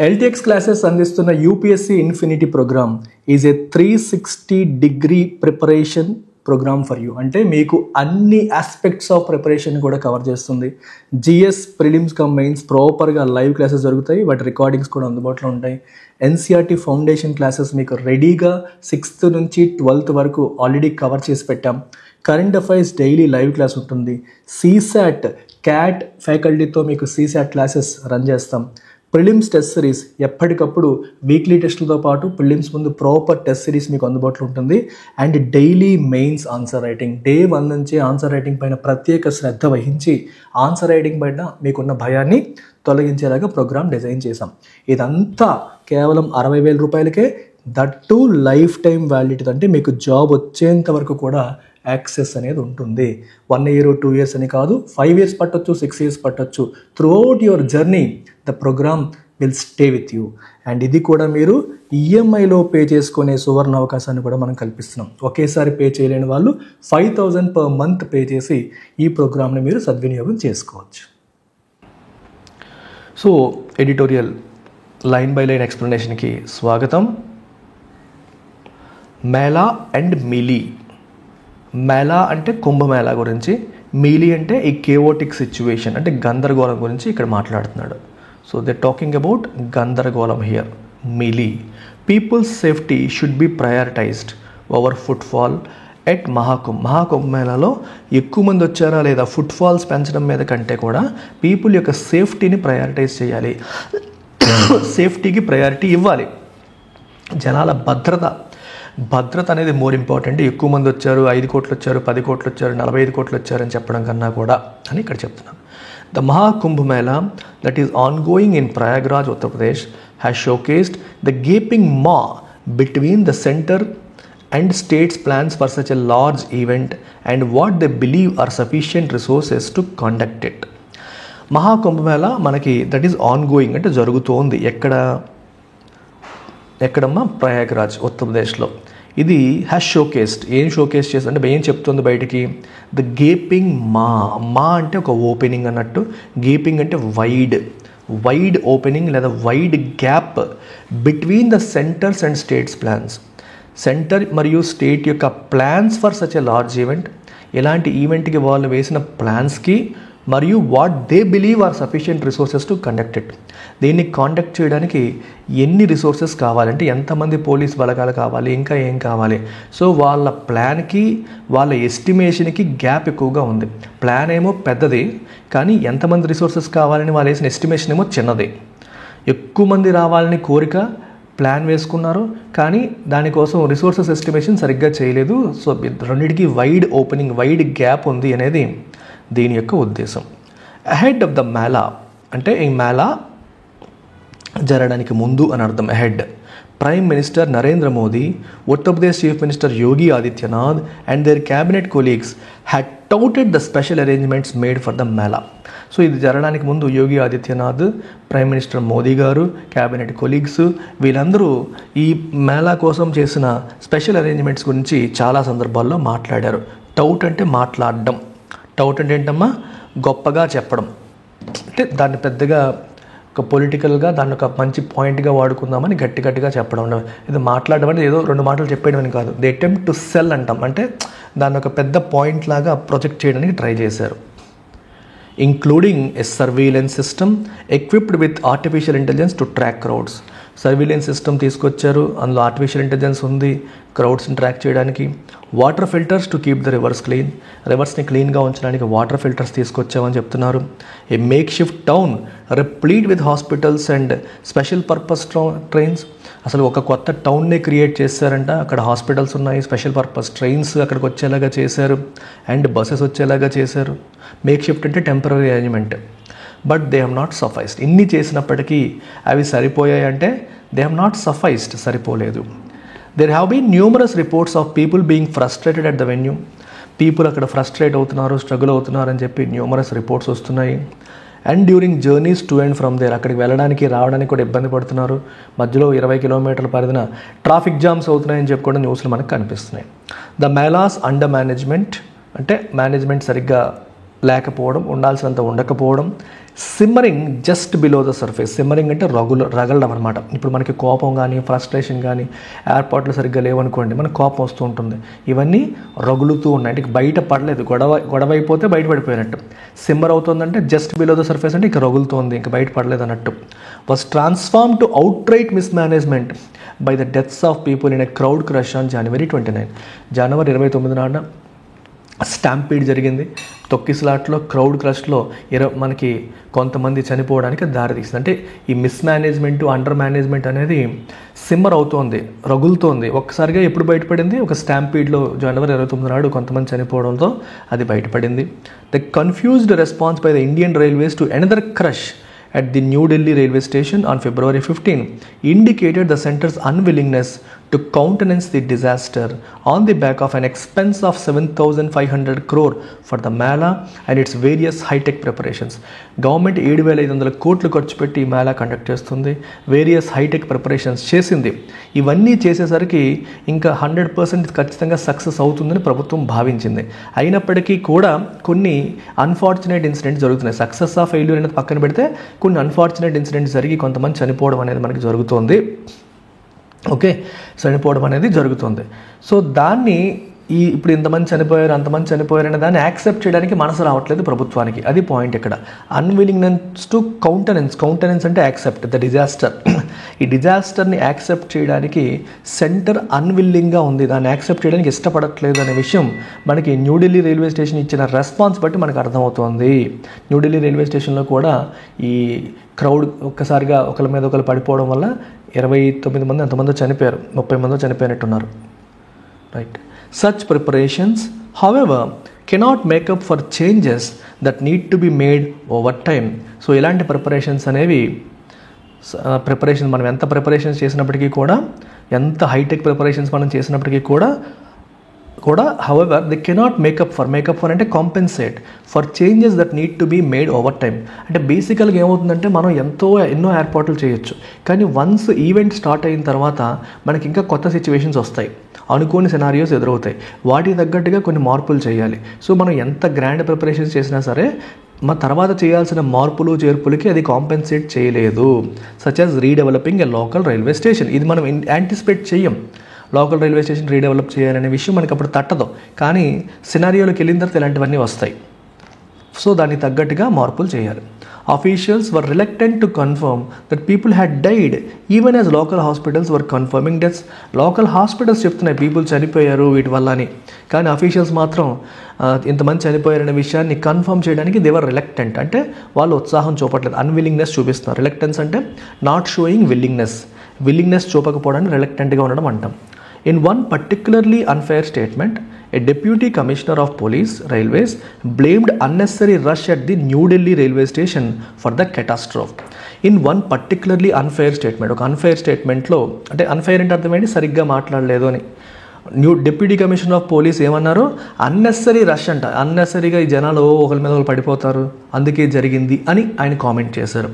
LTX classes అందిస్తున్న UPSC Infinity programme is a 360 preparation programme for you. అంటే మీకు అన్ని ఆస్పెక్ట్స్ ఆఫ్ ప్రిపరేషన్ కూడా కవర్ చేస్తుంది. GS ప్రిలిమ్స్ కమ్ మెయిన్స్ ప్రాపర్గా లైవ్ క్లాసెస్ జరుగుతాయి, వాటి రికార్డింగ్స్ కూడా అందుబాటులో ఉంటాయి. NCERT ఫౌండేషన్ క్లాసెస్ మీకు రెడీగా 6th నుంచి 12th వరకు ఆల్రెడీ కవర్ చేసి పెట్టాం. Current affairs daily live class ఉంటుంది. CSAT CAT ఫ్యాకల్టీతో మీకు CSAT క్లాసెస్ రన్ చేస్తాం. ప్రిలిమ్స్ టెస్ట్ సిరీస్ ఎప్పటికప్పుడు వీక్లీ టెస్టులతో పాటు ప్రిలిమ్స్ ముందు ప్రాపర్ టెస్ట్ సిరీస్ మీకు అందుబాటులో ఉంటుంది. And daily mains answer writing day 1 నుంచి ఆన్సర్ రైటింగ్ పైన ప్రత్యేక శ్రద్ధ వహించి ఆన్సర్ రైటింగ్ పైన మీకున్న భయాన్ని తొలగించేలాగా ప్రోగ్రామ్ డిజైన్ చేశాం. ఇదంతా కేవలం 60,000 రూపాయలకే, that to life time validity. అంటే మీకు జాబ్ వచ్చేంత వరకు కూడా యాక్సెస్ అనేది ఉంటుంది. 1 year 2 years అని కాదు, 5 years పట్టొచ్చు, 6 years పట్టొచ్చు. Throughout your journey the programme will stay with you. And ఇది కూడా మీరు EMIలో పే చేసుకునే సువర్ణ అవకాశాన్ని కూడా మనం కల్పిస్తున్నాం. ఒకేసారి పే చేయలేని వాళ్ళు 5,000 per month పే చేసి ఈ ప్రోగ్రామ్ని మీరు సద్వినియోగం చేసుకోవచ్చు. So editorial line by line ఎక్స్ప్లెనేషన్కి స్వాగతం. Mela and milli. మేళా అంటే కుంభమేళా గురించి, మిలీ అంటే ఈ కేవోటిక్ సిచ్యువేషన్ అంటే గందరగోళం గురించి ఇక్కడ మాట్లాడుతున్నాడు. So they talking about gandaragolam here. మిలీ, people's safety should be prioritized over footfall at మహాకుంభమేళాలో ఎక్కువ మంది వచ్చారా లేదా ఫుట్ఫాల్స్ పెంచడం మీద కంటే కూడా పీపుల్ యొక్క సేఫ్టీని ప్రయారిటైజ్ చేయాలి, సేఫ్టీకి ప్రయారిటీ ఇవ్వాలి. జనాల భద్రత అనేది మోర్ ఇంపార్టెంట్. ఎక్కువ మంది వచ్చారు, 5 కోట్లు వచ్చారు, 10 కోట్లు వచ్చారు, 45 కోట్లు వచ్చారు అని చెప్పడం కన్నా కూడా అని ఇక్కడ చెప్తున్నాను. The Maha Kumbh Mela that is ongoing in Prayagraj, Uttar Pradesh has showcased the gaping మా between the center and states plans for such a large event and what they believe are sufficient resources to conduct it. Maha Kumbh Mela మనకి దట్ ఈస్ ఆన్గోయింగ్ అంటే జరుగుతోంది. ఎక్కడమ్మా? ప్రయాగ్రాజ్, ఉత్తరప్రదేశ్లో. ఇది has showcased, ఏం showcase చేస్తుంది అంటే ఏం చెప్తుంది బయటికి? ద గేపింగ్ మా అంటే ఒక ఓపెనింగ్ అన్నట్టు, గేపింగ్ అంటే వైడ్ ఓపెనింగ్ లేదా wide gap between the centres and states plans. Centre మరియు స్టేట్ యొక్క plans for such a large event, ఎలాంటి ఈవెంట్కి వాళ్ళు వేసిన ప్లాన్స్కి, మరియు what they believe are sufficient resources to conduct it. దీన్ని కాండక్ట్ చేయడానికి ఎన్ని రిసోర్సెస్ కావాలంటే ఎంతమంది పోలీస్ బలగాలు కావాలి, ఇంకా ఏం కావాలి. సో వాళ్ళ ప్లాన్కి వాళ్ళ ఎస్టిమేషన్కి గ్యాప్ ఎక్కువగా ఉంది. ప్లాన్ ఏమో పెద్దది, కానీ ఎంతమంది రిసోర్సెస్ కావాలని వాళ్ళు వేసిన ఎస్టిమేషన్ ఏమో చిన్నది. ఎక్కువ మంది రావాలని కోరిక, ప్లాన్ వేసుకున్నారు, కానీ దానికోసం రిసోర్సెస్ ఎస్టిమేషన్ సరిగ్గా చేయలేదు. సో రెండింటికి వైడ్ ఓపెనింగ్, వైడ్ గ్యాప్ ఉంది అనేది దీని యొక్క ఉద్దేశం. అహెడ్ ఆఫ్ ద మేళా అంటే ఈ మేళా జరగడానికి ముందు అని అర్థం. Ahead. Prime minister Narendra Modi, Uttar Pradesh chief minister Yogi Adityanath and their cabinet colleagues had touted the special arrangements made for the mela. So ఇది జరగడానికి ముందు Yogi Adityanath, prime minister Modi garu, cabinet colleagues వీళ్ళందరూ ఈ మేళా కోసం చేసిన స్పెషల్ అరేంజ్మెంట్స్ గురించి చాలా సందర్భాల్లో మాట్లాడారు. టౌట్ అంటే మాట్లాడడం. టౌట్ అంటే ఏంటమ్మా? గొప్పగా చెప్పడం. అంటే దాన్ని పెద్దగా ఒక పొలిటికల్గా దాన్ని ఒక మంచి పాయింట్గా వాడుకుందామని గట్టిగా చెప్పడం. ఇది మాట్లాడడం అంటే ఏదో 2 మాటలు చెప్పేయడం అని కాదు. దే అటెంప్ట్ టు సెల్ అంటాం, అంటే దాన్ని ఒక పెద్ద పాయింట్ లాగా ప్రొజెక్ట్ చేయడానికి ట్రై చేశారు. Including a surveillance system equipped with artificial intelligence to track crowds. Surveillance system తీసుకొచ్చారు, అందులో ఆర్టిఫిషియల్ ఇంటెలిజెన్స్ ఉంది క్రౌడ్స్ని ట్రాక్ చేయడానికి. Water filters to keep the rivers clean, రివర్స్ని క్లీన్గా ఉంచడానికి వాటర్ ఫిల్టర్స్ తీసుకొచ్చామని చెప్తున్నారు. A makeshift town replete with hospitals and special purpose trains. అసలు ఒక కొత్త టౌన్నే క్రియేట్ చేశారంట. అక్కడ హాస్పిటల్స్ ఉన్నాయి, స్పెషల్ పర్పస్ ట్రైన్స్ అక్కడికి వచ్చేలాగా చేశారు, అండ్ బస్సెస్ వచ్చేలాగా చేశారు. మేక్ షిఫ్ట్ అంటే temporary arrangement. But they have not sufficed. ఇన్ని చేసినప్పటికీ అవి సరిపోయాయి అంటే దే హ్యావ్ నాట్ సఫైస్డ్, సరిపోలేదు. There have been numerous reports of people being frustrated at the venue. People అక్కడ ఫ్రస్ట్రేట్ అవుతున్నారు, స్ట్రగుల్ అవుతున్నారు అని చెప్పి న్యూమరస్ రిపోర్ట్స్ వస్తున్నాయి. And during journeys to and from there, అక్కడికి వెళ్ళడానికి రావడానికి కూడా ఇబ్బంది పడుతున్నారు. మధ్యలో 20 కిలోమీటర్ల పరిధిన ట్రాఫిక్ జామ్స్ అవుతున్నాయని చెప్పి కూడా న్యూస్లో మనకు కనిపిస్తున్నాయి. ద మేళాస్ అండర్ మేనేజ్మెంట్ అంటే మేనేజ్మెంట్ సరిగ్గా లేకపోవడం, ఉండాల్సినంత ఉండకపోవడం. సిమ్మరింగ్ జస్ట్ బిలో ద సర్ఫేస్. సిమ్మరింగ్ అంటే రగలడం అనమాట. ఇప్పుడు మనకి కోపం కానీ, ఫ్రస్ట్రేషన్ కానీ, ఎయిర్పోర్ట్లు సరిగ్గా లేవనుకోండి, మనకు కోపం వస్తూ ఉంటుంది. ఇవన్నీ రగులుతూ ఉన్నాయి, అంటే బయట పడలేదు, గొడవ అయిపోతే బయట పడిపోయినట్టు. సిమ్మర్ అవుతుందంటే జస్ట్ బిలో ద సర్ఫేస్ అంటే ఇక రగులుతోంది, ఇంకా బయట పడలేదు అన్నట్టు. Was transform to out right mismanagement by the deaths of people in a crowd crush on January 29. జనవరి 29 నాడు స్టాంపీడ్ జరిగింది. తొక్కిసలాట్లో, క్రౌడ్ క్రష్లో మనకి కొంతమంది చనిపోవడానికి దారితీస్తుంది. అంటే ఈ మిస్మేనేజ్మెంట్, అండర్ మేనేజ్మెంట్ అనేది సిమ్మర్ అవుతోంది, రగులుతోంది. ఒక్కసారిగా ఎప్పుడు బయటపడింది? ఒక స్టాంపీడ్లో January 29 నాడు కొంతమంది చనిపోవడంతో అది బయటపడింది. The confused response by the Indian railways to another crush at the New Delhi railway station on February 15 indicated the centre's unwillingness to countenance the disaster on the back of an expense of 7,500 crore for the Mela and its various high-tech preparations. Government 7,500 కోట్లు ఖర్చు పెట్టి ఈ Mela conduct చేస్తుంది, various hitech preparations చేసింది. ఇవన్నీ చేసేసరికి ఇంకా 100% ఖచ్చితంగా సక్సెస్ అవుతుందని ప్రభుత్వం భావించింది. అయినప్పటికీ కూడా కొన్ని అన్ఫార్చునేట్ ఇన్సిడెంట్స్ జరుగుతున్నాయి. సక్సెస్ ఆఫ్ ఫెయిల్యూర్ అనేది పక్కన పెడితే కొన్ని అన్ఫార్చునేట్ ఇన్సిడెంట్స్ జరిగి కొంతమంది చనిపోవడం అనేది మనకి జరుగుతుంది. ఓకే, చనిపోవడం అనేది జరుగుతుంది. సో దాన్ని ఇప్పుడు ఇంతమంది చనిపోయారు, అంతమంది చనిపోయారు అనే దాన్ని యాక్సెప్ట్ చేయడానికి మనసు రావట్లేదు ప్రభుత్వానికి. అది పాయింట్ ఇక్కడ. అన్విల్లింగ్నెస్ టు కౌంటెనెన్స్ అంటే యాక్సెప్ట్ ద డిజాస్టర్. ఈ డిజాస్టర్ని యాక్సెప్ట్ చేయడానికి సెంటర్ అన్విల్లింగ్గా ఉంది, దాన్ని యాక్సెప్ట్ చేయడానికి ఇష్టపడట్లేదు అనే విషయం మనకి న్యూఢిల్లీ రైల్వే స్టేషన్ ఇచ్చిన రెస్పాన్స్ బట్టి మనకు అర్థమవుతోంది. న్యూఢిల్లీ రైల్వే స్టేషన్లో కూడా ఈ క్రౌడ్ ఒక్కసారిగా ఒకరి మీద ఒకరు పడిపోవడం వల్ల 29 మంది అంతమంది చనిపోయారు, 30 మంది చనిపోయినట్టున్నారు. Right. Such preparations, however, cannot make up for changes that need to be made over time. So ఇలాంటి ప్రిపరేషన్స్ అనేవి మనం ఎంత ప్రిపరేషన్స్ చేసినప్పటికీ కూడా, ఎంత హైటెక్ ప్రిపరేషన్స్ మనం చేసినప్పటికీ కూడా however they cannot make up for అంటే compensate for changes that need to be made over time. అంటే బేసికల్గా ఏమవుతుందంటే మనం ఎన్నో ఏర్పాట్లు చేయొచ్చు, కానీ వన్స్ ఈవెంట్ స్టార్ట్ అయిన తర్వాత మనకి ఇంకా కొత్త సిచ్యువేషన్స్ వస్తాయి, అనుకోని సినారియోస్ ఎదురవుతాయి, వాటికి తగ్గట్టుగా కొన్ని మార్పులు చేయాలి. సో మనం ఎంత గ్రాండ్ ప్రిపరేషన్స్ చేసినా సరే మా తర్వాత చేయాల్సిన మార్పులు చేర్పులకి అది కాంపెన్సేట్ చేయలేదు. సచ్ యాజ్ రీడెవలపింగ్ ఎ లోకల్ రైల్వే స్టేషన్. ఇది మనం యాంటిసిపేట్ చెయ్యం, లోకల్ రైల్వే స్టేషన్ రీడెవలప్ చేయాలనే విషయం మనకి అప్పుడు తట్టదు, కానీ సినారియోలోకి వెళ్ళిన తర్వాత ఇలాంటివన్నీ వస్తాయి. సో దానికి తగ్గట్టుగా మార్పులు చేయాలి. Officials were reluctant to confirm that people had died even as local hospitals were confirming deaths. Local hospitals చెప్తున్నాయి పీపుల్ చనిపోయారు వీటి వల్ల అని, కానీ అఫీషియల్స్ మాత్రం ఇంతమంది చనిపోయారనే విషయాన్ని కన్ఫర్మ్ చేయడానికి దే వర్ రిలక్టెంట్. అంటే వాళ్ళు ఉత్సాహం చూపట్లేదు, అన్విల్లింగ్నెస్ చూపిస్తున్నారు. రిలక్టెన్స్ అంటే నాట్ షోయింగ్ విల్లింగ్నెస్ చూపకపోవడానికి రిలక్టెంట్గా ఉండడం అంటాం. In one particularly unfair statement, a deputy commissioner of police railways blamed unnecessary rush at the New Delhi railway station for the catastrophe. In one particularly unfair statement, ఒక unfair స్టేట్మెంట్లో, అంటే unfair అంటే అర్థమైంది సరిగ్గా మాట్లాడలేదు అని. Deputy commissioner of police ఏమన్నారు? Unnecessary rush అంట, అన్నెసరీగా ఈ జనాలు ఒకరి మీద ఒకరు పడిపోతారు, అందుకే జరిగింది అని ఆయన కామెంట్ చేశారు.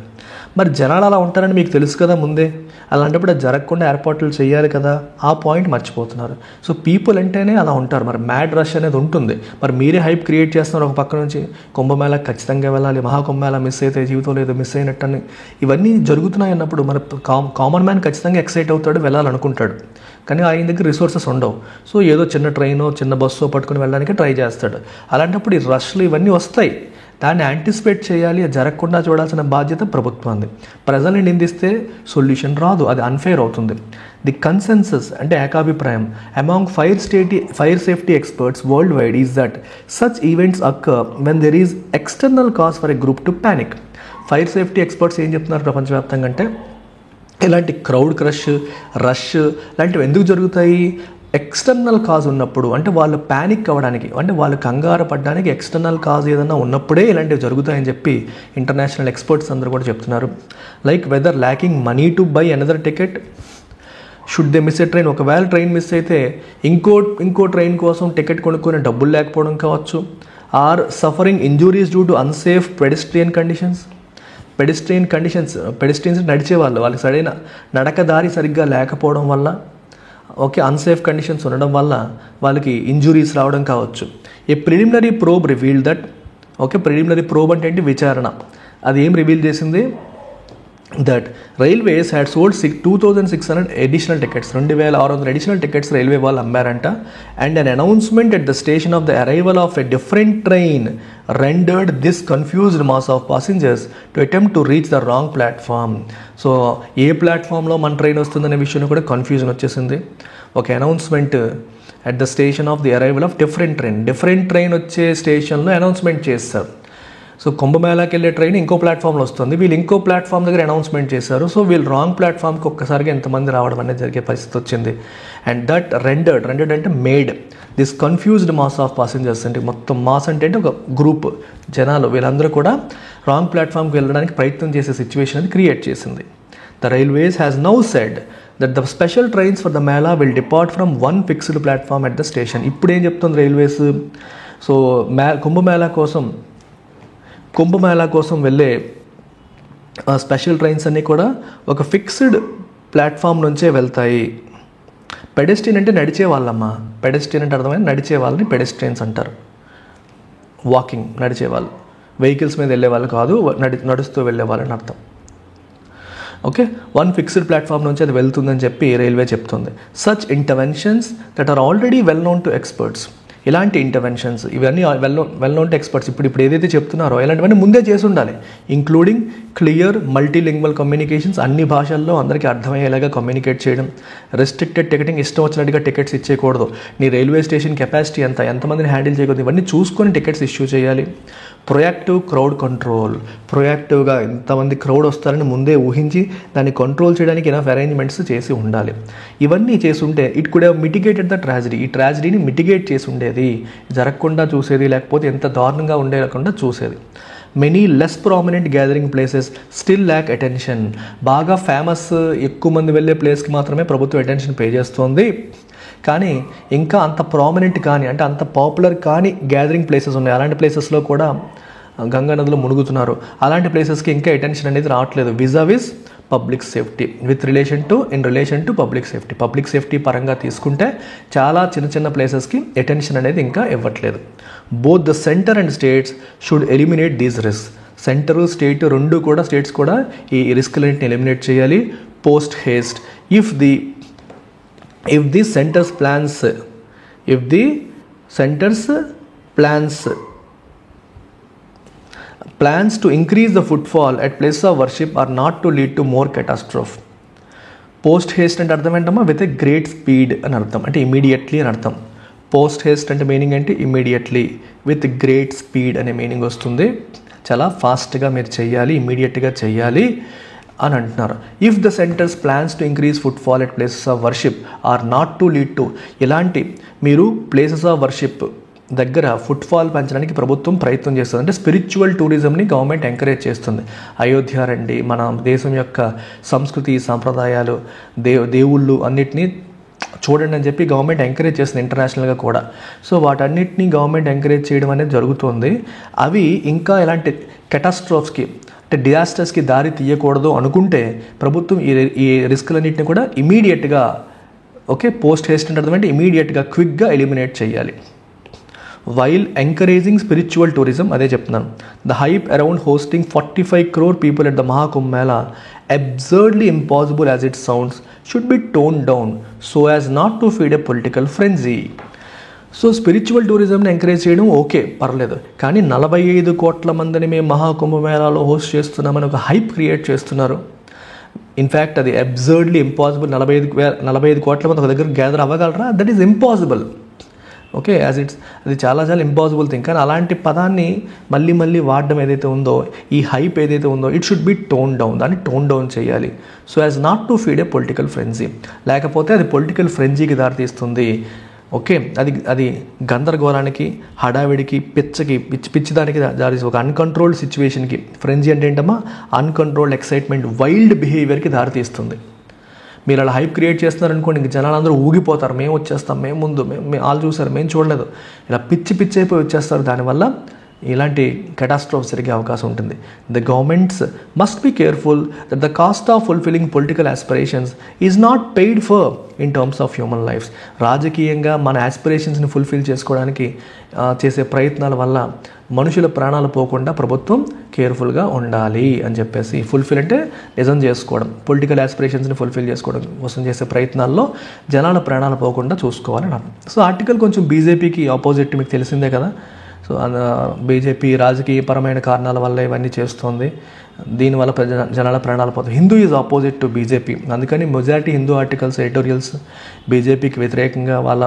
మరి జనాలు అలా ఉంటారని మీకు తెలుసు కదా ముందే, అలాంటప్పుడు అది జరగకుండా ఏర్పాట్లు చేయాలి కదా, ఆ పాయింట్ మర్చిపోతున్నారు. సో పీపుల్ అంటేనే అలా ఉంటారు, మరి మ్యాడ్ రష్ అనేది ఉంటుంది. మరి మీరే హైప్ క్రియేట్ చేస్తున్నారు ఒక పక్క నుంచి, కుంభమేళా ఖచ్చితంగా వెళ్ళాలి, మహాకుంభమేళా మిస్ అయితే జీవితంలో ఏదో మిస్ అయినట్టని. ఇవన్నీ జరుగుతున్నాయి అన్నప్పుడు మన కామన్ మ్యాన్ ఖచ్చితంగా ఎక్సైట్ అవుతాడు, వెళ్ళాలనుకుంటాడు, కానీ ఆయన దగ్గర రిసోర్సెస్ ఉండవు. సో ఏదో చిన్న ట్రైనో చిన్న బస్సో పట్టుకుని వెళ్ళడానికి ట్రై చేస్తాడు. అలాంటప్పుడు ఈ రష్లు ఇవన్నీ వస్తాయి, దాన్ని యాంటిసిపేట్ చేయాలి, అది జరగకుండా చూడాల్సిన బాధ్యత ప్రభుత్వాన్ని. ప్రజల్ని నిందిస్తే సొల్యూషన్ రాదు, అది అన్ఫెయిర్ అవుతుంది. ది కన్సెన్సస్ అంటే ఏకాభిప్రాయం among fire safety experts worldwide is that such events occur when there is external cause for a group to panic. Fire safety experts ఏం చెప్తున్నారు ప్రపంచవ్యాప్తంగా అంటే, ఇలాంటి క్రౌడ్ రష్ లాంటివి ఎందుకు జరుగుతాయి? ఎక్స్టర్నల్ కాజ్ ఉన్నప్పుడు, అంటే వాళ్ళు ప్యానిక్ అవ్వడానికి, అంటే వాళ్ళు కంగారు పడడానికి ఎక్స్టర్నల్ కాజ్ ఏదైనా ఉన్నప్పుడే ఇలాంటివి జరుగుతాయని చెప్పి ఇంటర్నేషనల్ ఎక్స్పర్ట్స్ అందరూ కూడా చెప్తున్నారు. Like whether lacking money to buy another ticket, should they miss a train, ఒకవేళ ట్రైన్ మిస్ అయితే ఇంకో ట్రైన్ కోసం టికెట్ కొనుక్కునే డబ్బులు లేకపోవడం కావచ్చు. Or suffering injuries due to unsafe pedestrian conditions నడిచేవాళ్ళు, వాళ్ళకి సరైన నడక దారి సరిగ్గా లేకపోవడం వల్ల, ఓకే, అన్సేఫ్ కండిషన్స్ ఉండడం వల్ల వాళ్ళకి ఇంజురీస్ రావడం కావచ్చు. A preliminary probe revealed that okay, preliminary probe అంటే ఏంటి, విచారణ. అది ఏం రివీల్ చేసింది, that railways had sold 2,600 additional tickets, 2,600 additional tickets railway వాళ్ళు అమ్మారంట. And an announcement at the station of the arrival of a different train rendered this confused mass of passengers to attempt to reach the wrong platform. సో ఏ ప్లాట్ఫామ్లో మన train వస్తుందనే విషయంలో కూడా confusion వచ్చేసింది. ఒక announcement at the station of the arrival of different train వచ్చే స్టేషన్లో అనౌన్స్మెంట్ చేస్తారు. సో కుంభమేళాకి వెళ్ళే ట్రైన్ ఇంకో ప్లాట్ఫామ్లో వస్తుంది, వీళ్ళు ఇంకో ప్లాట్ఫామ్ దగ్గర అనౌన్స్మెంట్ చేశారు. సో వీళ్ళు రాంగ్ ప్లాట్ఫామ్కి ఒక్కసారిగా ఎంతమంది రావడం అనేది జరిగే పరిస్థితి వచ్చింది. అండ్ దట్ రెండర్డ్ అంటే made this confused mass of passengers, అంటే మొత్తం మాస్ అంటే ఒక గ్రూప్ జనాలు, వీళ్ళందరూ కూడా రాంగ్ ప్లాట్ఫామ్కి వెళ్ళడానికి ప్రయత్నం చేసే సిచ్యువేషన్ అది క్రియేట్ చేసింది. The railways has now said that the special trains for the Mela will depart from one fixed platform at the station. ఇప్పుడు ఏం చెప్తుంది రైల్వేస్, సో కుంభమేళా కోసం వెళ్ళే స్పెషల్ ట్రైన్స్ అన్నీ కూడా ఒక ఫిక్స్డ్ ప్లాట్ఫామ్ నుంచే వెళ్తాయి. పెడెస్ట్రియన్ అంటే నడిచే వాళ్ళమ్మా, పెడెస్ట్రియన్ అంటే అర్థమైంది, నడిచే వాళ్ళని పెడెస్ట్రియన్స్ అంటారు. వాకింగ్, నడిచే వాళ్ళు, వెహికల్స్ మీద వెళ్ళే వాళ్ళు కాదు, నడుస్తూ వెళ్ళే వాళ్ళని అర్థం. ఓకే, వన్ ఫిక్స్డ్ ప్లాట్ఫామ్ నుంచి అది వెళ్తుందని చెప్పి రైల్వే చెప్తుంది. Such interventions that are already well known to experts, ఇలాంటి ఇంటర్వెన్షన్స్ ఇవన్నీ వెల్ నోన్ టు ఎక్స్పర్ట్స్, ఇప్పుడు ఏదైతే చెప్తున్నారో ఇలాంటివన్నీ ముందే చేసి ఉండాలి. ఇంక్లూడింగ్ క్లియర్ మల్టీలింగ్వల్ కమ్యూనికేషన్స్, అన్ని భాషల్లో అందరికీ అర్థమయ్యేలాగా కమ్యూనికేట్ చేయడం. రెస్ట్రిక్టెడ్ టికెటింగ్, ఇష్టం వచ్చినట్టుగా టికెట్స్ ఇచ్చేయకూడదు. నీ రైల్వే స్టేషన్ కెపాసిటీ ఎంతమందిని హ్యాండిల్ చేయకూడదు, ఇవన్నీ చూసుకొని టికెట్స్ ఇష్యూ చేయాలి. ప్రొయాక్టివ్ క్రౌడ్ కంట్రోల్, ప్రొయాక్టివ్గా ఇంతమంది క్రౌడ్ వస్తారని ముందే ఊహించి దాన్ని కంట్రోల్ చేయడానికి ఎనఫ్ అరేంజ్మెంట్స్ చేసి ఉండాలి. ఇవన్నీ చేసి ఉంటే it could have మిటిగేటెడ్ the tragedy, ఈ ట్రాజడీని మిటిగేట్ చేసి ఉండేది, జరగకుండా చూసేది, లేకపోతే ఎంత దారుణంగా ఉండేకుండా చూసేది. Many less prominent gathering places still lakh attention, బాగా ఫేమస్ ఎక్కువ మంది వెళ్ళే ప్లేస్కి మాత్రమే ప్రభుత్వం అటెన్షన్ పే చేస్తుంది. కానీ ఇంకా అంత ప్రామినెంట్ కానీ, అంటే అంత పాపులర్ కానీ గ్యాదరింగ్ ప్లేసెస్ ఉన్నాయి. అలాంటి ప్లేసెస్లో కూడా గంగా నదిలో మునుగుతున్నారు. అలాంటి ప్లేసెస్కి ఇంకా అటెన్షన్ అనేది రావట్లేదు. Vis a vis public safety in relation to public safety పరంగా తీసుకుంటే చాలా చిన్న ప్లేసెస్కి అటెన్షన్ అనేది ఇంకా ఇవ్వట్లేదు. Both the center and states should eliminate these risk, center state రెండు కూడా, స్టేట్స్ కూడా ఈ రిస్క్లన్నింటిని ఎలిమినేట్ చేయాలి. Post haste, if the center's plans to increase the footfall at places of worship are not to lead to more catastrophe. Post haste అంటే అర్థం ఏంటమ్మా, with a great speed అని అర్థం, అంటే ఇమీడియట్లీ అని అర్థం. పోస్ట్ హేస్ట్ అంటే మీనింగ్ అంటే ఇమీడియట్లీ, విత్ గ్రేట్ స్పీడ్ అనే మీనింగ్ వస్తుంది. చాలా ఫాస్ట్గా మీరు చెయ్యాలి, ఇమీడియట్గా చెయ్యాలి అని అంటున్నారు. If the centres plans to increase footfall at places of worship are not to lead to, ఇలాంటి మీరు ప్లేసెస్ ఆఫ్ వర్షిప్ దగ్గర ఫుట్ఫాల్ పెంచడానికి ప్రభుత్వం ప్రయత్నం చేస్తుంది. అంటే స్పిరిచువల్ టూరిజంని గవర్నమెంట్ ఎంకరేజ్ చేస్తుంది. అయోధ్య రండి, మన దేశం యొక్క సంస్కృతి సాంప్రదాయాలు దేవుళ్ళు అన్నిటినీ చూడండి అని చెప్పి గవర్నమెంట్ ఎంకరేజ్ చేస్తుంది ఇంటర్నేషనల్గా కూడా. సో వాటన్నిటినీ గవర్నమెంట్ ఎంకరేజ్ చేయడం అనేది జరుగుతుంది. అవి ఇంకా ఎలాంటి కెటాస్ట్రోఫ్స్కి అంటే డిజాస్టర్స్కి దారి తీయకూడదు అనుకుంటే ప్రభుత్వం ఈ రిస్క్లన్నింటినీ కూడా ఇమీడియట్గా, ఓకే, పోస్ట్ హేస్ట్ అంటే అర్థమంటే ఇమీడియట్గా క్విక్గా ఎలిమినేట్ చేయాలి. వైల్ ఎంకరేజింగ్ స్పిరిచువల్ టూరిజం, అదే చెప్తున్నాను. The hype around hosting 45 crore people at the Mahakumbh Mela, absurdly impossible as it sounds, should be toned down so as not to feed a political frenzy. సో spiritual టూరిజంని encourage చేయడం okay, పర్లేదు. కానీ 45 కోట్ల మందిని మేము మహాకుంభమేళాలో హోస్ట్ చేస్తున్నామని ఒక హైప్ క్రియేట్ చేస్తున్నారు. ఇన్ఫ్యాక్ట్ అది అబ్సర్డ్లీ ఇంపాసిబుల్. 45 కోట్ల మంది ఒక దగ్గర గ్యాదర్ అవ్వగలరా? That is impossible. ఓకే, అది చాలా ఇంపాసిబుల్ థింగ్. కానీ అలాంటి పదాన్ని మళ్ళీ వాడడం ఏదైతే ఉందో, ఈ హైప్ ఏదైతే ఉందో, it should be tone down, దాన్ని టోన్ డౌన్ చేయాలి. So as not to feed A political frenzy, లేకపోతే అది పొలిటికల్ ఫ్రెంజీకి దారితీస్తుంది. ఓకే, అది గందరగోళానికి, హడావిడికి, పిచ్చిదానికి దారితీస్తుంది. ఒక అన్కంట్రోల్డ్ సిచ్యువేషన్కి, ఫ్రెంజీ అంటే ఏంటమ్మా, అన్కంట్రోల్డ్ ఎక్సైట్మెంట్, వైల్డ్ బిహేవియర్కి దారితీస్తుంది. మీరు అలా హైప్ క్రియేట్ చేస్తున్నారనుకోండి, ఇంక జనాలు అందరూ ఊగిపోతారు, మేము వచ్చేస్తాం, మేము ముందు, మేము వాళ్ళు చూసారు, మేము చూడలేదు, ఇలా పిచ్చి అయిపోయి వచ్చేస్తారు. దానివల్ల ఇలాంటి కెటాస్ట్రోఫ్ జరిగే అవకాశం ఉంటుంది. The governments must be careful that the cost of fulfilling political aspirations is not paid for in terms of human lifes. రాజకీయంగా మన ఆస్పిరేషన్స్ని ఫుల్ఫిల్ చేసుకోవడానికి చేసే ప్రయత్నాల వల్ల మనుషుల ప్రాణాలు పోకుండా ప్రభుత్వం కేర్ఫుల్గా ఉండాలి అని చెప్పేసి, ఫుల్ఫిల్ అంటే నిజం చేసుకోవడం, పొలిటికల్ ఆస్పిరేషన్స్ని ఫుల్ఫిల్ చేసుకోవడం కోసం చేసే ప్రయత్నాల్లో జనాల ప్రాణాలు పోకుండా చూసుకోవాలని అర్థం. సో ఆర్టికల్ కొంచెం బీజేపీకి ఆపోజిట్, మీకు తెలిసిందే కదా. సో బీజేపీ రాజకీయపరమైన కారణాల వల్ల ఇవన్నీ చేస్తుంది, దీనివల్ల జనాల ప్రాణాలు పోతాయి. Hindu is opposite to BJP, అందుకని మెజారిటీ హిందూ ఆర్టికల్స్, ఎడిటోరియల్స్ బీజేపీకి వ్యతిరేకంగా, వాళ్ళ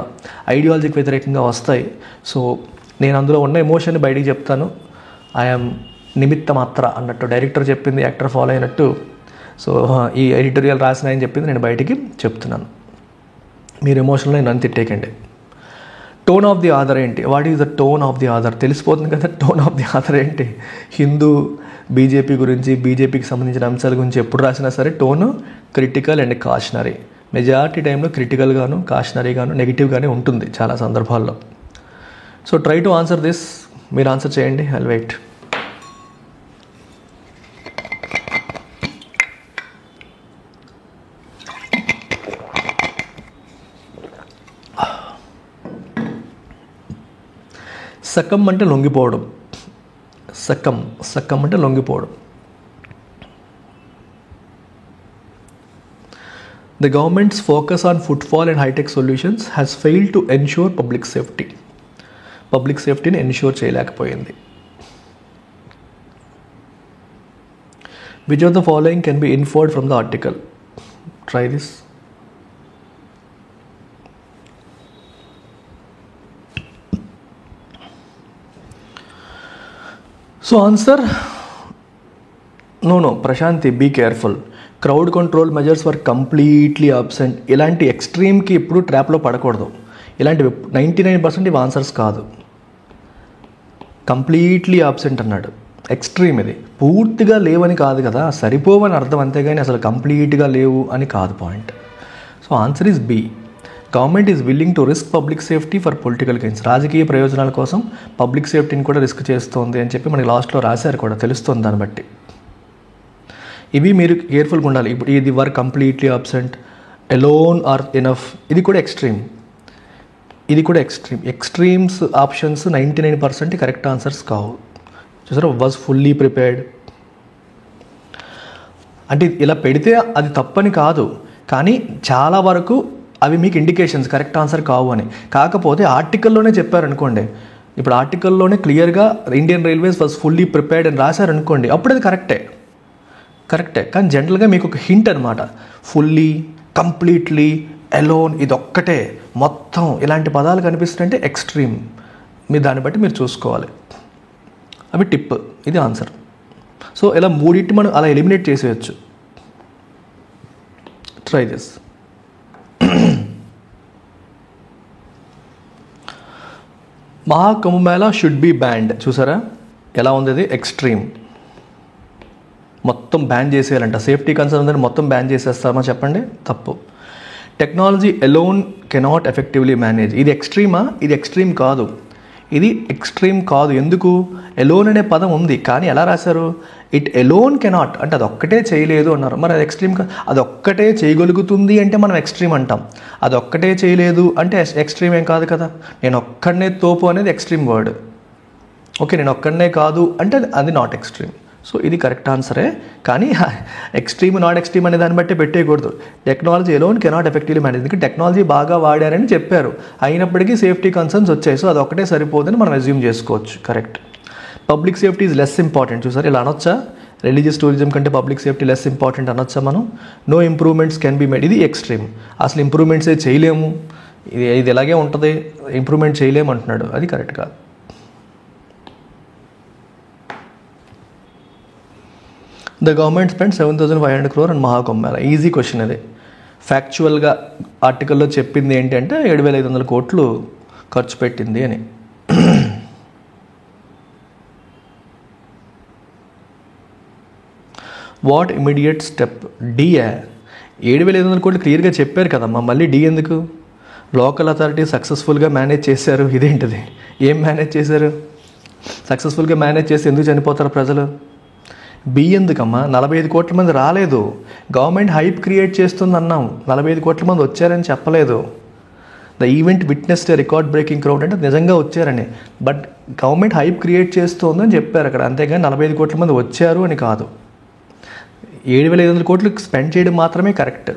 ఐడియాలజీకి వ్యతిరేకంగా వస్తాయి. సో నేను అందులో ఉన్న ఎమోషన్ని బయటికి చెప్తాను. ఐఎమ్ నిమిత్త మాత్ర అన్నట్టు డైరెక్టర్ చెప్పింది యాక్టర్ ఫాలో అయినట్టు. సో ఈ ఎడిటోరియల్ రాసిన ఆయన చెప్పింది నేను బయటికి చెప్తున్నాను. మీరు ఎమోషన్లో నన్ను తిట్టేకండి. టోన్ ఆఫ్ ది ఆథర్ ఏంటి? What is the tone of the author? తెలిసిపోతుంది కదా టోన్ ఆఫ్ ది ఆథర్ ఏంటి. హిందూ బీజేపీ గురించి, బీజేపీకి సంబంధించిన అంశాల గురించి ఎప్పుడు రాసినా సరే tone critical and cautionary. Majority టైంలో క్రిటికల్గాను, కాషనరీగాను, నెగిటివ్గానే ఉంటుంది చాలా సందర్భాల్లో. So try to answer this. మీరు ఆన్సర్ చేయండి. I'll wait. సకం అంటే లొంగిపోవడం. సకం అంటే లొంగిపోవడం. The government's focus on footfall and high-tech solutions has failed to ensure public safety. Public సేఫ్టీని ఎన్ష్యూర్ చేయలేకపోయింది. Which of the following can be inferred from the article? Try this. So answer, no, Prashanti, be careful. Crowd control measures were completely absent. ఇలాంటి ఎక్స్ట్రీమ్కి ఎప్పుడు ట్రాప్లో పడకూడదు. ఇలాంటి 99% ఇవి answers కాదు. Completely absent అన్నాడు. ఎక్స్ట్రీమ్ ఇది. పూర్తిగా లేవని కాదు కదా, సరిపోవని అర్థం, అంతేగాని అసలు కంప్లీట్గా లేవు అని కాదు point. So answer is B. Government is willing to risk public safety for political gains. రాజకీయ ప్రయోజనాల కోసం పబ్లిక్ సేఫ్టీని కూడా రిస్క్ చేస్తోంది అని చెప్పి మనకి లాస్ట్లో రాశారు కూడా, తెలుస్తుంది దాన్ని బట్టి. ఇవి మీరు కేర్ఫుల్గా ఉండాలి. ఇప్పుడు ఇది were completely absent, alone are enough, ఇది కూడా extreme. Extremes options 99% correct answers కావు. చూసారా, వాజ్ ఫుల్లీ ప్రిపేర్డ్ అంటే ఇలా పెడితే అది తప్పని కాదు, కానీ చాలా వరకు అవి మీకు ఇండికేషన్స్ కరెక్ట్ ఆన్సర్ కావు అని. కాకపోతే ఆర్టికల్లోనే చెప్పారనుకోండి, ఇప్పుడు ఆర్టికల్లోనే క్లియర్గా Indian railways was fully prepared అని రాశారనుకోండి, అప్పుడు అది కరెక్టే. కానీ జనరల్గా మీకు ఒక హింట్ అనమాట. ఫుల్లీ, కంప్లీట్లీ, ఎలోన్, ఇదొక్కటే మొత్తం ఇలాంటి పదాలు కనిపిస్తుంటే ఎక్స్ట్రీమ్. మీరు దాన్ని బట్టి మీరు చూసుకోవాలి. అవి టిప్, ఇది ఆన్సర్. సో ఇలా మూడింటి మనం అలా ఎలిమినేట్ చేసేయచ్చు. Try this. Maha Kumbh Mela should be banned. చూసారా ఎలా ఉంది? అది ఎక్స్ట్రీమ్. మొత్తం బ్యాన్ చేసేయాలంట. సేఫ్టీ కన్సర్న్ ఉందని మొత్తం బ్యాన్ చేసేస్తామా చెప్పండి? తప్పు. Technology alone cannot effectively manage. ఇది ఎక్స్ట్రీమా? ఇది ఎక్స్ట్రీమ్ కాదు. ఎందుకు? ఎలోన్ అనే పదం ఉంది, కానీ ఎలా రాశారు? ఇట్ ఎలోన్ కెనాట్ అంటే అది ఒక్కటే చేయలేదు అన్నారు. మరి అది ఎక్స్ట్రీమ్ అది ఒక్కటే చేయగలుగుతుంది అంటే మనం ఎక్స్ట్రీమ్ అంటాం. అది ఒక్కటే చేయలేదు అంటే ఎక్స్ట్రీమ్ ఏం కాదు కదా. నేను ఒక్కడనే తోపు అనేది ఎక్స్ట్రీమ్ వర్డ్. ఓకే, నేను ఒక్కడనే కాదు అంటే అది నాట్ ఎక్స్ట్రీమ్. సో ఇది కరెక్ట్ ఆన్సరే, కానీ ఎక్స్ట్రీమ్ నాట్ ఎక్స్ట్రీమ్ అనే దాన్ని బట్టి పెట్టేయకూడదు. Technology alone cannot effectively manage. ఎందుకంటే టెక్నాలజీ బాగా వాడారని చెప్పారు, అయినప్పటికీ సేఫ్టీ కన్సర్న్స్ వచ్చాయి. సో అది ఒకటే సరిపోదని మనం అజ్యూమ్ చేసుకోవచ్చు. Correct. Public safety is less important. చూసారు, ఇలా అనొచ్చా? రిలీజియస్ టూరిజం కంటే పబ్లిక్ సేఫ్టీ లెస్ ఇంపార్టెంట్ అనొచ్చా మనం? No improvements can be made. ఇది ఎక్స్ట్రీమ్. అసలు ఇంప్రూవ్మెంట్సే చేయలేము, ఇది ఇలాగే ఉంటుంది, ఇంప్రూవ్మెంట్ చేయలేము అంటున్నాడు. అది కరెక్ట్ కాదు. The government spend 7,500 crore and Maha Kumbh Mela. Easy question అది. ఫ్యాక్చువల్గా ఆర్టికల్లో చెప్పింది ఏంటి అంటే 7,500 కోట్లు ఖర్చు పెట్టింది అని. What immediate step? డియా? 7,500 కోట్లు క్లియర్గా చెప్పారు కదమ్మా, మళ్ళీ డి ఎందుకు? లోకల్ అథారిటీ సక్సెస్ఫుల్గా మేనేజ్ చేశారు. ఇదేంటిది? ఏం మేనేజ్ చేశారు? సక్సెస్ఫుల్గా మేనేజ్ చేసి ఎందుకు చనిపోతారు ప్రజలు? ఎందుకమ్మా 45 కోట్ల మంది రాలేదు, గవర్నమెంట్ హైప్ క్రియేట్ చేస్తుంది అన్నాం, 45 కోట్ల మంది వచ్చారని చెప్పలేదు. The event witnessed record breaking crowd అంటే నిజంగా వచ్చారని, బట్ గవర్నమెంట్ హైప్ క్రియేట్ చేస్తుందని చెప్పారు అక్కడ, అంతేగాని 45 కోట్ల మంది వచ్చారు అని కాదు. 7,500 కోట్లు స్పెండ్ చేయడం మాత్రమే correct.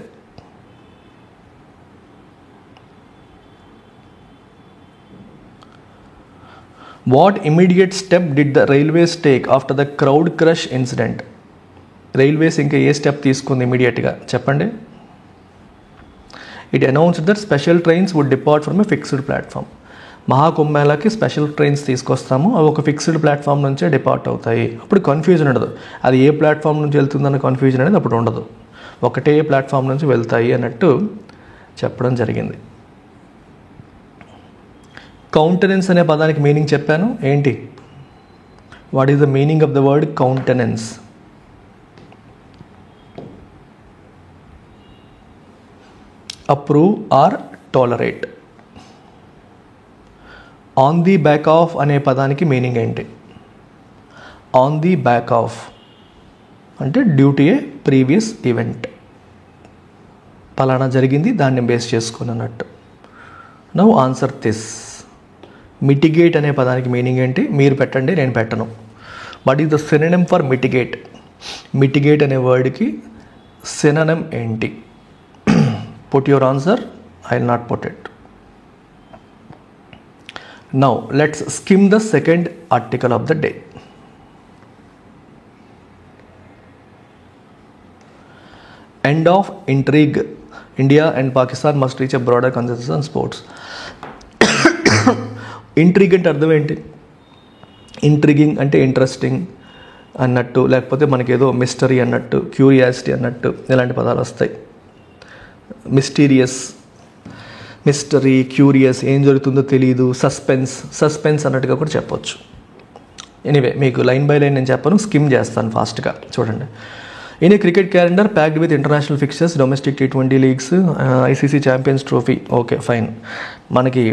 What immediate step did the railways take after the crowd crush incident? Railways ఇంకా ఏ స్టెప్ తీసుకుంది ఇమీడియట్గా చెప్పండి? It announced that special trains would depart from a fixed platform. మహాకుంభమేళాకి స్పెషల్ ట్రైన్స్ తీసుకొస్తాము, అవి ఒక ఫిక్స్డ్ ప్లాట్ఫామ్ నుంచే డిపార్ట్ అవుతాయి. అప్పుడు కన్ఫ్యూజన్ ఉండదు, అది ఏ ప్లాట్ఫామ్ నుంచి వెళ్తుందన్న కన్ఫ్యూజన్ అనేది అప్పుడు ఉండదు, ఒకటే ప్లాట్ఫామ్ నుంచి వెళ్తాయి అన్నట్టు చెప్పడం జరిగింది. కౌంటెనెన్స్ అనే పదానికి మీనింగ్ చెప్పాను, ఏంటి? What is the meaning of the word countenance? Approve or tolerate. On the back of అనే పదానికి మీనింగ్ ఏంటి? ఆన్ ది బ్యాక్ ఆఫ్ అంటే due to a previous event, పలానా జరిగింది దాన్ని బేస్ చేసుకుని అన్నట్టు. Now answer this. మిటిగేట్ అనే పదానికి మీనింగ్ ఏంటి? మీరు పెట్టండి, నేను పెట్టను. What is the synonym for mitigate? Mitigate అనే వర్డ్కి సినోనిమ్ ఏంటి? Put your answer, I will not put it. Now let's skim the second article of the day. End of intrigue. India and Pakistan must reach a broader consensus on sports. Intrigue అంటే అర్థం ఏంటి? Intriguing అంటే interesting అన్నట్టు, లేకపోతే మనకేదో mystery అన్నట్టు, curiosity అన్నట్టు ఇలాంటి పదాలు వస్తాయి. మిస్టీరియస్, మిస్టరీ, క్యూరియస్, ఏం జరుగుతుందో తెలియదు, సస్పెన్స్ అన్నట్టుగా కూడా చెప్పొచ్చు. ఎనీవే మీకు లైన్ బై లైన్ నేను చెప్పను, స్కిమ్ చేస్తాను ఫాస్ట్గా. చూడండి. In a cricket calendar packed with international fixtures, domestic T20 leagues, ICC champions trophy. Okay fine. మనకి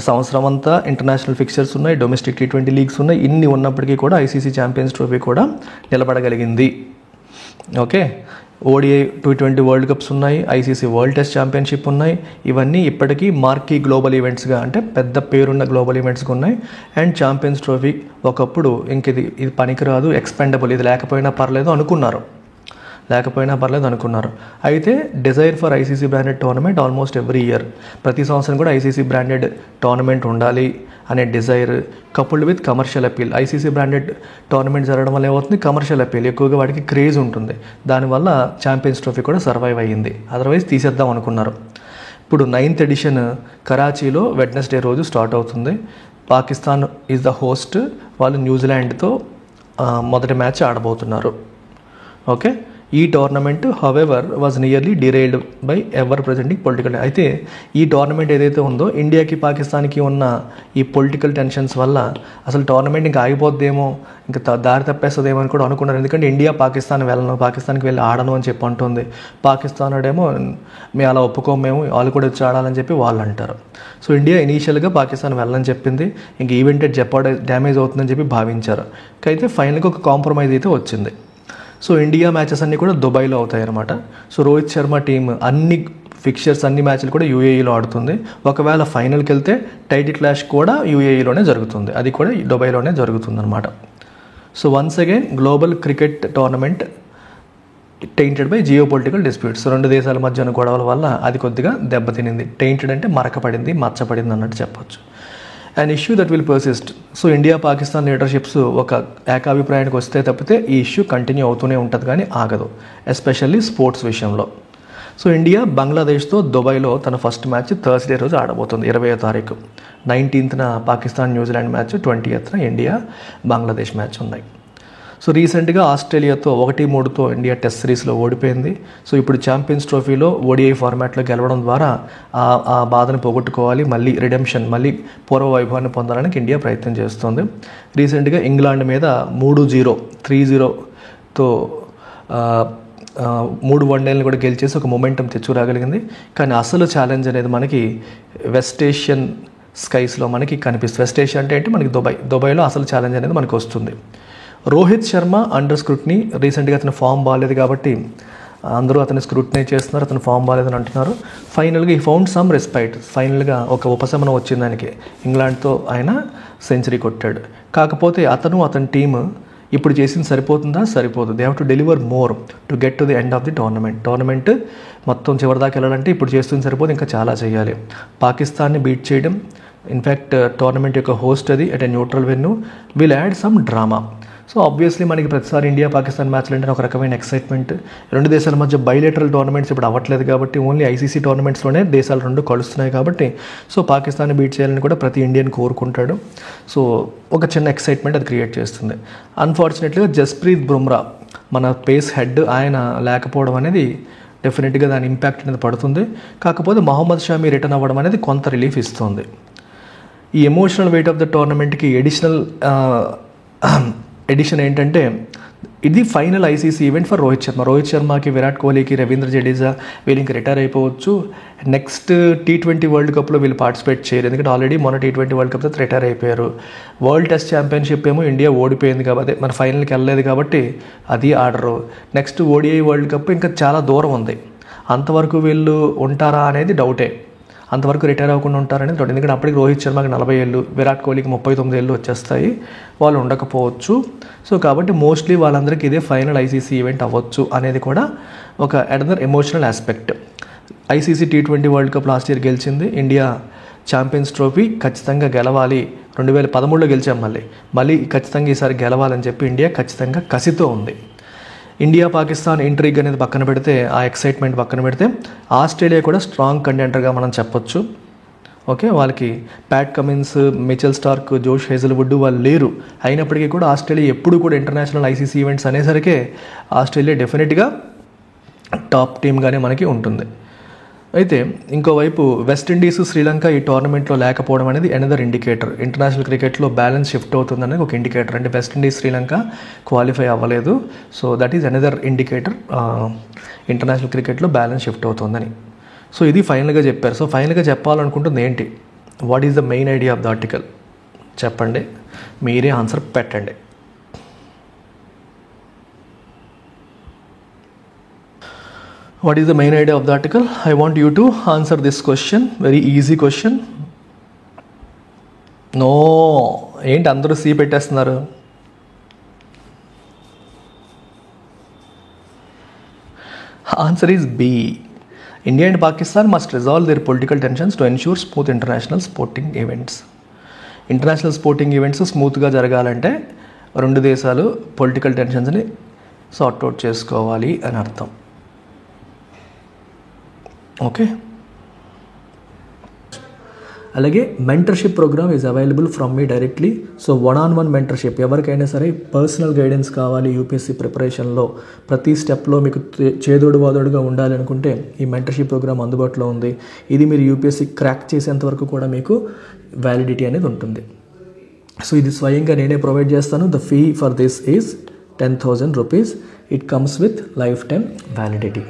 సంవత్సరం అంతా ఇంటర్నేషనల్ ఫిక్చర్స్ ఉన్నాయి, డొమెస్టిక్ T20 లీగ్స్ ఉన్నాయి. ఇన్ని ఉన్నప్పటికీ కూడా ఐసీసీ ఛాంపియన్స్ ట్రోఫీ కూడా నిలబడగలిగింది. Okay. ODI T20 world cups ఉన్నాయి, ఐసీసీ వరల్డ్ టెస్ట్ ఛాంపియన్షిప్ ఉన్నాయి. ఇవన్నీ ఇప్పటికీ మార్కీ గ్లోబల్ ఈవెంట్స్గా, అంటే పెద్ద పేరున్న గ్లోబల్ ఈవెంట్స్గా ఉన్నాయి. అండ్ ఛాంపియన్స్ ట్రోఫీ ఒకప్పుడు ఇంక ఇది పనికిరాదు, ఎక్స్పెండబుల్, ఇది లేకపోయినా పర్లేదు అనుకున్నారు. అయితే desire for ICC branded tournament almost every year, ప్రతి సంవత్సరం కూడా ఐసీసీ బ్రాండెడ్ టోర్నమెంట్ ఉండాలి అనే desire coupled with commercial appeal. ICC branded tournament జరగడం వల్ల ఏమవుతుంది? కమర్షియల్ అపీల్, ఎక్కువగా వాడికి క్రేజ్ ఉంటుంది. దానివల్ల ఛాంపియన్స్ ట్రోఫీ కూడా సర్వైవ్ అయ్యింది, అదర్వైజ్ తీసేద్దాం అనుకున్నారు. ఇప్పుడు 9th ఎడిషన్ కరాచీలో వెడ్నెస్డే రోజు స్టార్ట్ అవుతుంది. పాకిస్తాన్ ఈజ్ ద హోస్ట్, వాళ్ళు న్యూజిలాండ్తో మొదటి మ్యాచ్ ఆడబోతున్నారు. ఓకే. ఈ tournament however was nearly derailed by ever presenting political. అయితే ఈ టోర్నమెంట్ ఏదైతే ఉందో ఇండియాకి పాకిస్తాన్కి ఉన్న ఈ పొలిటికల్ టెన్షన్స్ వల్ల అసలు టోర్నమెంట్ ఇంకా ఆగిపోద్దేమో, ఇంకా దారి తప్పేస్తుందేమో అని కూడా అనుకున్నారు. ఎందుకంటే ఇండియా పాకిస్తాన్కి వెళ్ళి ఆడను అని చెప్పి అంటుంది. పాకిస్తాన్ వాడేమో మేము అలా ఒప్పుకోమేమో, వాళ్ళు కూడా వచ్చి ఆడాలని చెప్పి వాళ్ళు అంటారు. సో ఇండియా ఇనీషియల్గా పాకిస్తాన్ వెళ్ళని చెప్పింది, ఇంక ఈవెంట్ డ్యామేజ్ అవుతుందని చెప్పి భావించారు. అయితే ఫైనల్గా ఒక కాంప్రమైజ్ అయితే వచ్చింది. సో ఇండియా మ్యాచెస్ అన్నీ కూడా దుబాయ్లో అవుతాయి అన్నమాట. సో రోహిత్ శర్మ టీమ్ అన్ని ఫిక్చర్స్, అన్ని మ్యాచ్లు కూడా యూఏఈలో ఆడుతుంది. ఒకవేళ ఫైనల్కి వెళ్తే టైటిల్ క్లాష్ కూడా యూఏఈలోనే జరుగుతుంది, అది కూడా దుబాయ్లోనే జరుగుతుంది అనమాట. So once again global cricket tournament tainted by geo political disputes. రెండు దేశాల మధ్య గొడవల వల్ల అది కొద్దిగా దెబ్బతినింది. టెయింటెడ్ అంటే మరకపడింది, మచ్చపడింది అన్నట్టు చెప్పొచ్చు. an issue that will persist. So India Pakistan leaderships ఒక ఏకాభిప్రాయానికి వస్తే తప్పితే ఈ ఇష్యూ కంటిన్యూ అవుతూనే ఉంటుంది కానీ ఆగదు, ఎస్పెషల్లీ స్పోర్ట్స్ విషయంలో. సో ఇండియా బంగ్లాదేశ్తో దుబాయ్లో తన ఫస్ట్ మ్యాచ్ థర్స్డే రోజు ఆడబోతుంది, 20వ తారీఖు. 19th Pakistan New Zealand match, 20th India Bangladesh match ఉన్నాయి. సో రీసెంట్గా ఆస్ట్రేలియాతో 1-3తో ఇండియా టెస్ట్ సిరీస్లో ఓడిపోయింది. సో ఇప్పుడు ఛాంపియన్స్ ట్రోఫీలో ఓడిఐ ఫార్మాట్లో గెలవడం ద్వారా ఆ బాధను పోగొట్టుకోవాలి, మళ్ళీ రిడెంప్షన్, మళ్ళీ పూర్వ వైభవాన్ని పొందడానికి ఇండియా ప్రయత్నం చేస్తుంది. రీసెంట్గా ఇంగ్లాండ్ మీద 3-0తో 3 వన్డేలను కూడా గెలిచేసి ఒక మొమెంటం తెచ్చుకురాగలిగింది. కానీ అసలు ఛాలెంజ్ అనేది మనకి వెస్ట్ ఏషియన్ స్కైస్లో మనకి కనిపిస్తుంది. వెస్ట్ ఏషియా అంటే ఏంటి మనకి దుబాయ్లో అసలు ఛాలెంజ్ అనేది మనకు వస్తుంది. Rohit Sharma under scrutiny. రీసెంట్గా అతని ఫామ్ బాగాలేదు కాబట్టి అందరూ అతని స్క్రూట్నీ చేస్తున్నారు, అతను ఫామ్ బాగాలేదని అంటున్నారు. ఫైనల్గా ఈ ఫౌండ్ సమ్ రెస్పైట్. ఫైనల్గా ఒక ఉపశమనం వచ్చింది దానికి. ఇంగ్లాండ్తో ఆయన సెంచరీ కొట్టాడు. కాకపోతే అతని టీమ్ ఇప్పుడు చేసింది సరిపోతుందా? సరిపోదు. They have to deliver more to get to the end of the tournament మొత్తం చివరిదాకా వెళ్ళాలంటే ఇప్పుడు చేస్తుంది సరిపోదు, ఇంకా చాలా చేయాలి. పాకిస్తాన్ని బీట్ చేయడం, ఇన్ఫ్యాక్ట్ టోర్నమెంట్ యొక్క హోస్ట్ అది at a neutral venue, will add some drama. So obviously మనకి ప్రతిసారి ఇండియా పాకిస్తాన్ మ్యాచ్లు అంటే ఒక రకమైన ఎక్సైట్మెంట్. రెండు దేశాల మధ్య బైలేటరల్ టోర్నమెంట్స్ ఇప్పుడు అవ్వట్లేదు కాబట్టి ఓన్లీ ఐసీసీ టోర్నమెంట్స్లోనే దేశాలు రెండు కలుస్తున్నాయి కాబట్టి సో పాకిస్తాన్ని బీట్ చేయాలని కూడా ప్రతి ఇండియన్ కోరుకుంటాడు. సో ఒక చిన్న ఎక్సైట్మెంట్ అది క్రియేట్ చేస్తుంది. అన్ఫార్చునేట్లీగా జస్ప్రీత్ బుమ్రా మన పేస్ హెడ్ ఆయన లేకపోవడం అనేది డెఫినెట్గా దాని ఇంపాక్ట్ అనేది పడుతుంది. కాకపోతే మహమ్మద్ షామీ రిటర్న్ అవ్వడం అనేది కొంత రిలీఫ్ ఇస్తుంది. ఈ ఎమోషనల్ వెయిట్ ఆఫ్ ద టోర్నమెంట్కి ఎడిషన్ ఏంటంటే ఇది final ICC event for Rohit శర్మకి, విరాట్ కోహ్లీకి, రవీంద్ర జడేజా వీళ్ళు ఇంకా రిటైర్ అయిపోవచ్చు. నెక్స్ట్ T20 వరల్డ్ కప్లో వీళ్ళు పార్టిసిపేట్ చేయరు, ఎందుకంటే ఆల్రెడీ మొన్న T20 వరల్డ్ కప్ తర్వాత రిటైర్ అయిపోయారు. వరల్డ్ టెస్ట్ ఛాంపియన్షిప్ ఏమో ఇండియా ఓడిపోయింది కాబట్టి మన ఫైనల్కి వెళ్ళలేదు కాబట్టి అది ఆడరు. నెక్స్ట్ ODI వరల్డ్ కప్ ఇంకా చాలా దూరం ఉంది, అంతవరకు వీళ్ళు ఉంటారా అనేది డౌటే. అంతవరకు రిటైర్ అవ్వకుండా ఉంటారనేది డౌట్. ఎందుకంటే అప్పటికి రోహిత్ శర్మకి 40 ఏళ్ళు, విరాట్ కోహ్లీకి 39 ఏళ్ళు వచ్చేస్తాయి, వాళ్ళు ఉండకపోవచ్చు. సో కాబట్టి మోస్ట్లీ వాళ్ళందరికీ ఇదే ఫైనల్ ఐసీసీ ఈవెంట్ అవ్వచ్చు అనేది కూడా ఒక another emotional aspect. ICC T20 world cup last year గెలిచింది ఇండియా. ఛాంపియన్స్ ట్రోఫీ ఖచ్చితంగా గెలవాలి. 2013లో గెలిచాం, మళ్ళీ ఖచ్చితంగా ఈసారి గెలవాలని చెప్పి ఇండియా ఖచ్చితంగా కసితో ఉంది. ఇండియా పాకిస్తాన్ ఇంట్రిగ్ అనేది పక్కన పెడితే, ఆ ఎక్సైట్మెంట్ పక్కన పెడితే, ఆస్ట్రేలియా కూడా స్ట్రాంగ్ కంటెంటర్గా మనం చెప్పొచ్చు. ఓకే, వాళ్ళకి ప్యాట్ కమిన్స్, మిచెల్ స్టార్క్, జోష్ హేజల్వుడ్ వాళ్ళు లేరు. అయినప్పటికీ కూడా ఆస్ట్రేలియా ఎప్పుడు కూడా ఇంటర్నేషనల్ ఐసీసీ ఈవెంట్స్ అనేసరికి ఆస్ట్రేలియా డెఫినెట్గా టాప్ టీమ్గానే మనకి ఉంటుంది. అయితే ఇంకోవైపు వెస్టిండీస్, శ్రీలంక ఈ టోర్నమెంట్లో లేకపోవడం అనేది అనదర్ ఇండికేటర్. ఇంటర్నేషనల్ క్రికెట్లో బ్యాలెన్స్ షిఫ్ట్ అవుతుంది అనేది ఒక ఇండికేటర్. అంటే వెస్టిండీస్, శ్రీలంక క్వాలిఫై అవ్వలేదు, so that is another indicator international క్రికెట్లో బ్యాలెన్స్ షిఫ్ట్ అవుతుందని. సో ఇది ఫైనల్గా చెప్పారు. సో ఫైనల్గా చెప్పాలనుకుంటుంది ఏంటి, what is the main idea of the article చెప్పండి, మీరే ఆన్సర్ పెట్టండి. What is the main idea of the article? I want you to answer this question. Very easy question. No, ఏంటి అందరూ సి పెట్టేస్తున్నారు? Answer is B. India and Pakistan must resolve their political tensions to ensure smooth international sporting events. International sporting events స్మూత్గా జరగాలంటే రెండు దేశాలు political టెన్షన్స్ని sort out చేసుకోవాలి అని అర్థం. ఓకే, అలాగే mentorship program is available from me directly. So 1-on-1 mentorship, ఎవరికైనా సరే పర్సనల్ గైడెన్స్ కావాలి యూపీఎస్సీ ప్రిపరేషన్లో, ప్రతి స్టెప్లో మీకు చేదోడు వాదోడుగా ఉండాలి అనుకుంటే ఈ మెంటర్షిప్ ప్రోగ్రామ్ అందుబాటులో ఉంది. ఇది మీరు యూపీఎస్సీ క్రాక్ చేసేంత వరకు కూడా మీకు వ్యాలిడిటీ అనేది ఉంటుంది. సో ఇది స్వయంగా నేనే ప్రొవైడ్ చేస్తాను. The fee for this is 10,000 rupees. It comes with life time validity.